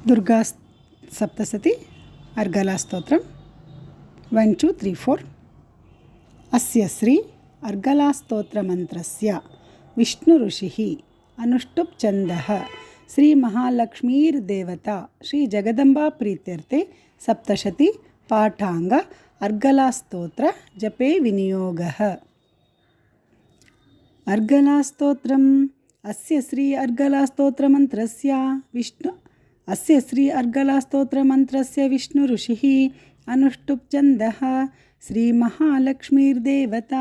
దుర్గా సప్తశతి అర్గళా స్తోత్రం 1 2 3 4 అస్య శ్రీ అర్గళా స్తోత్రమంత్రస్య విష్ణు ఋషిః అనుష్టుప్ ఛందః శ్రీ మహాలక్ష్మీర్దేవత శ్రీ జగదంబా ప్రీత్యర్థే సప్తశతి పాఠాంగ అర్గళా స్తోత్ర జపే వినియోగః. అర్గళా స్తోత్రం అస్య శ్రీ అర్గళా స్తోత్రమంత్రస్య విష్ణు ఋషిః అనుష్టుప్ ఛందః శ్రీ మహాలక్ష్మీర్దేవత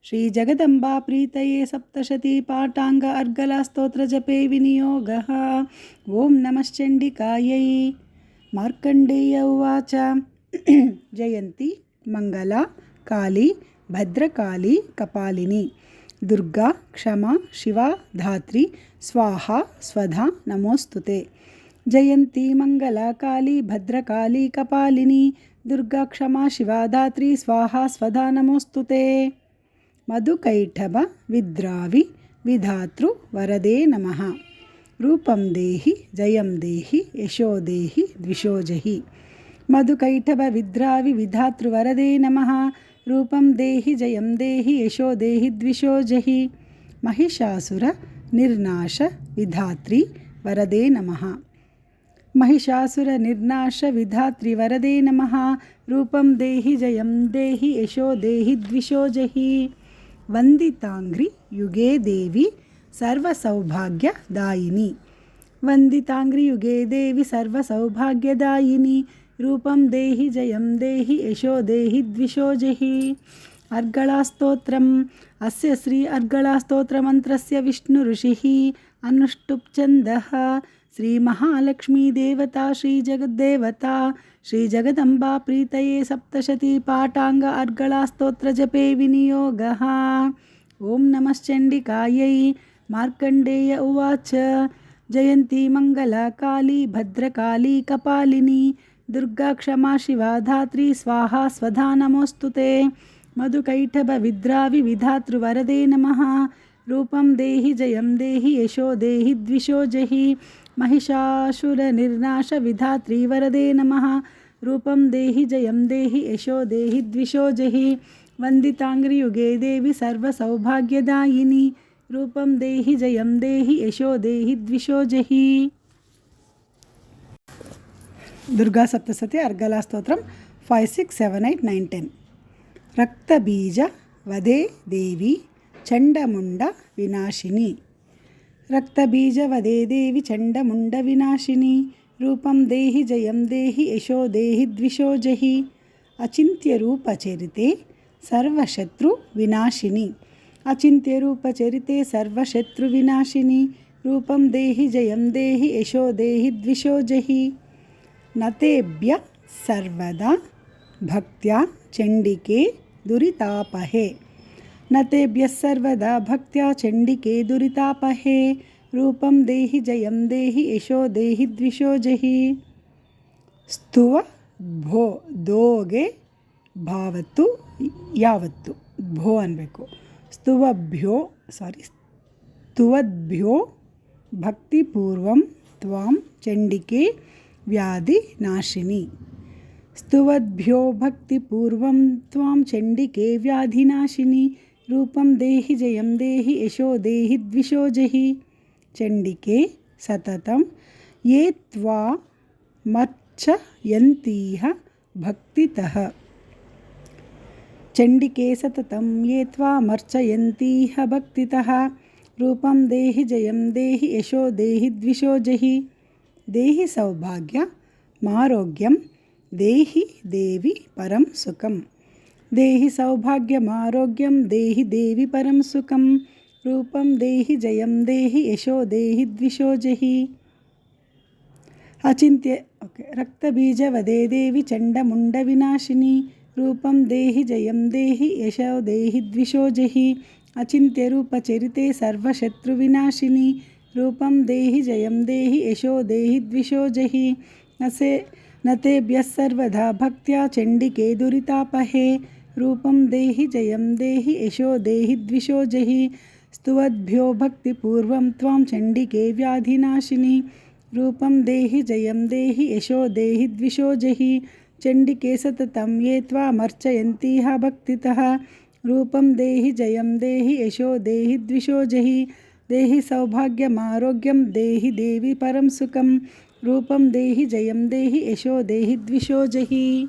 శ్రీ జగదంబా ప్రీతయే సప్తశతి పాఠాంగ అర్గళా స్తోత్ర జపే వినియోగః. ఓం నమశ్చండికాయై. మార్కండేయ ఉవాచ జయంతి మంగళ కాళీ భద్రకాళీ కపాలిని దుర్గా క్షమా శివా ధాత్రి స్వాహా స్వధా నమోస్తుతే. జయంతి మంగళ కాళీ భద్రకాళీ కపాలిని దుర్గా క్షమా శివా ధాత్రి స్వాహా స్వధా నమోస్తుతే. మధుకైటభ విద్రావి విధాతృ వరదే నమః. రూపం దేహి జయం దేహి యశో దేహి ద్విషో జహి. మధుకైటభ విద్రావి విధాతృ వరదే నమః. రూపం దేహి జయం దేహి యశో దేహి ద్విషో జహి. మహిషాసుర నిర్నాశ విధాత్రి వరదే నమః. మహిషాసుర నిర్నాశ విధాత్రి వరదే నమః. రూపం దేహి జయం దేహి యశో దేహి ద్విషో జహి. వందితాంగ్రి యుగే దేవి సర్వసౌభాగ్యదాయిని. వందితాంగ్రి యుగే దేవి సర్వసౌభాగ్యదాయిని. రూపం దేహి జయం దేహి యశో దేహి ద్విషో జహి. అర్గళా స్తోత్రం అస్య శ్రీ అర్గళా స్తోత్రమంత్రస్య విష్ణు ఋషిః అనుష్టుప్ ఛందః శ్రీ మహాలక్ష్మీదేవత శ్రీ జగద్దేవత శ్రీ జగదంబా ప్రీతయే సప్తశతి పాఠాంగ అర్గళా స్తోత్ర జపే వినియోగః. ఓం నమశ్చండికాయై. మార్కండేయ ఉవాచ జయంతి మంగళ కాళీ భద్రకాళీ కపాలిని దుర్గా క్షమా శివా ధాత్రి స్వాహా స్వధా నమోస్తుతే. మధుకైటభ విద్రావి విధాతృ వరదే నమః. రూపం దేహి జయం దేహి యశో దేహి ద్విషో జహి. మహిషాసుర నిర్నాశ విధాత్రి వరదే నమః. రూపం దేహి జయం దేహి యశో దేహి ద్విషో జహి. వందితాంగ్రి యుగే దేవి సర్వసౌభాగ్యదాయిని. రూపం దేహి జయం దేహి యశో దేహి ద్విషో జహి. దుర్గా సప్తశతి అర్గళా స్తోత్రం 5 6 7 8 9 10. రక్తబీజ వదే దేవి చండముండ వినాశిని. రక్తబీజ వదే దేవి చండముండ వినాశిని. రూపం దేహి జయం దేహి యశో దేహి ద్విషో జహి. అచింత్యరూపచరితే సర్వశత్రు వినాశిని. అచింత్యరూపచరితే సర్వశత్రు వినాశిని. రూపం దేహి జయం దేహి యశో దేహి ద్విషో జహి. నతేభ్య సర్వదా భక్త్యా చండికే దురితాపహే. నతేభ్య సర్వదా భక్త్యా చండికే దురితాపహే. రూపం దేహి జయం దేహి యశో దేహి ద్విషో జహి. స్తువ భో దోగే భావత్తు యావత్తు భో అన్ಬೇಕು. స్తువద్భ్యో భక్తిపూర్వం త్వాం చండికే వ్యాధి నాశిని. స్తువద్భ్యో భక్తిపూర్వం త్వాం చండికే వ్యాధినాశిని. రూపం దేహి జయం దేహి యశో దేహి ద్విషో జహి. చండికే సతతం ఏ త్వామర్చయంతీహ భక్తితః. చండికే సతతం ఏ త్వామర్చయంతీహ భక్తితః. రూపం దేహి జయం దేహి యశో దేహి ద్విషో జహి. దేహి సౌభాగ్య మారోగ్యం దేహి దేవి పరం సుఖం. దేహి సౌభాగ్యమారోగ్యం దేహి దేవి పరం సుఖం. రూపం దేహి జయం దేహి యశో దేహి ద్విషో జహి. రక్తబీజ వదే దేవి చండముండ వినాశిని. రూపం దేహి జయం దేహి యశో దేహి ద్విషో జహి. అచింత్యరూపచరితే సర్వశత్రు వినాశిని. రూపం దేహి జయం దేహి యశో దేహి ద్విషో జహి. నతేభ్యః సర్వదా భక్త్యా చండికే దురితాపహే. రూపం దేహి జయం దేహి యశో దేహి ద్విషో జహి. స్తువద్భ్యో భక్తిపూర్వం త్వాం చండికే వ్యాధినాశిని. रूपं देहि जयं देहि यशो देहि द्विषो जहि चण्डिके सततं ये त्वामर्चयन्तीह भक्तितः रूपं देहि जयं देहि यशो देहि द्विषो जहि देहि सौभाग्यमारोग्यं देहि देवी परं सुखं रूपं देहि जयं देहि यशो देहि द्विषो जहि।